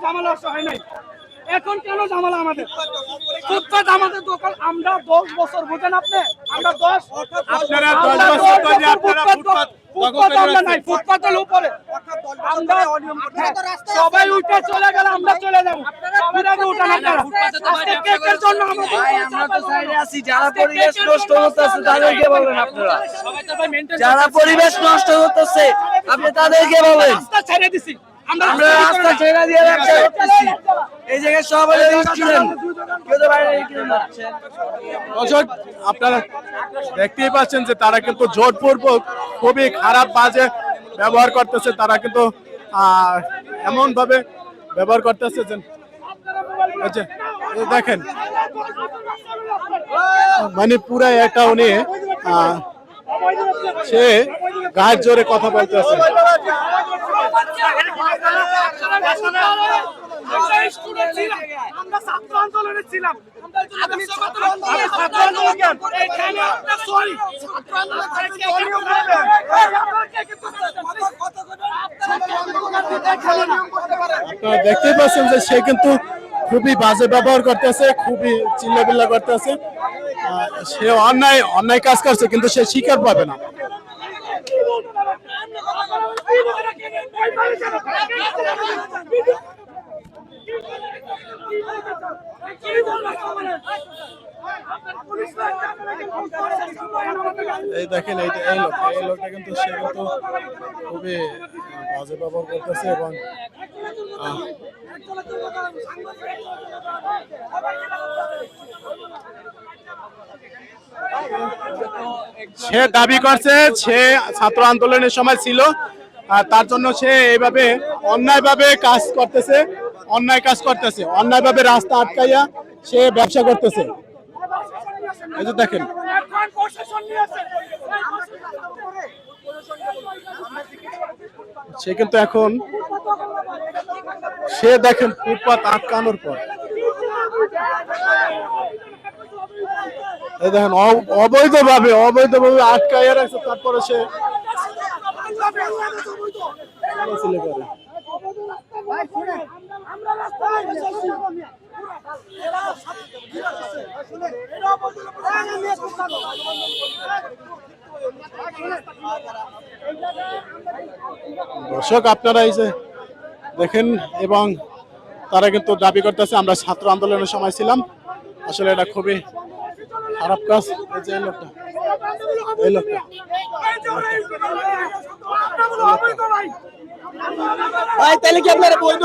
ঝামেলা হয় নাই, এখন কেন ঝামেলা আমাদের? ফুটপাত আমাদের দোকান, আমরা 10 বছর, বুঝেন আপনি? আমরা 10 আপনারা 10 বছর ধরে আপনারা ফুটপাত আমরা নাই, ফুটপাতের উপরে আমরা সবাই উঠে চলে গেলে আমরা চলে যাবো। সবার আগে উঠান আপনারা। আজকে কেকের জন্য আমরা তো সাইডে আছি, যারা পরিবেশ নষ্ট করতেছে তাদেরকে বলেন আপনারা। যারা পরিবেশ নষ্ট করতেছে আপনি তাদেরকে বলেন। রাস্তা ছেড়ে দিছি, আমরা রাস্তা ছেড়ে দিয়ে ব্যবসা করতেছি। এই জায়গায় সবাই স্টুডেন্ট, কেউ তো বাইরে যাচ্ছে। দর্শক আপনারা দেখতেই পাচ্ছেন যে তারা কিন্তু জোরপূর্বক খুবই খারাপ বাজে ব্যবহার করতেছে। তারা কিন্তু এমন ভাবে ব্যবহার করতেছে যে দেখেন, মানে পুরো একটা উনি সে গায়ের জোরে কথা বলতেছে। আমরা ছাত্র আন্দোলনে ছিলাম, আপনারা দেখতেই পাচ্ছেন যে সে কিন্তু খুবই বাজে ব্যবহার করতেছে, খুবই চিল্লাবিল্লা করতেছে। সে অন্যায় কাজ করছে কিন্তু সে স্বীকার পাবে না। এই দেখেন এই লোকটা কিন্তু সে কিন্তু খুবই বাজে ব্যবহার করতেছে এবং সে দাবি করছে সে ছাত্র আন্দোলনের সময় ছিল, তার জন্য সে এইভাবে অন্যায়ভাবে কাজ করতেছে, অন্যায়ভাবে রাস্তা আটকাইয়া সে ব্যবসা করতেছে। এই যে দেখেন, সে কিন্তু এখন সে দেখেন ফুটপাত আটকানোর পর এই দেখেন অবৈধভাবে আটকাইয়া রাখছে, তারপরে সে দর্শক আপনারা এই যে দেখেন, এবং তারা কিন্তু দাবি করতেছে আমরা ছাত্র আন্দোলনের সময় ছিলাম। আসলে এটা খুবই খারাপ কাজ। এই লোকটা ভাই তাহলে কি আপনারা বৈধ?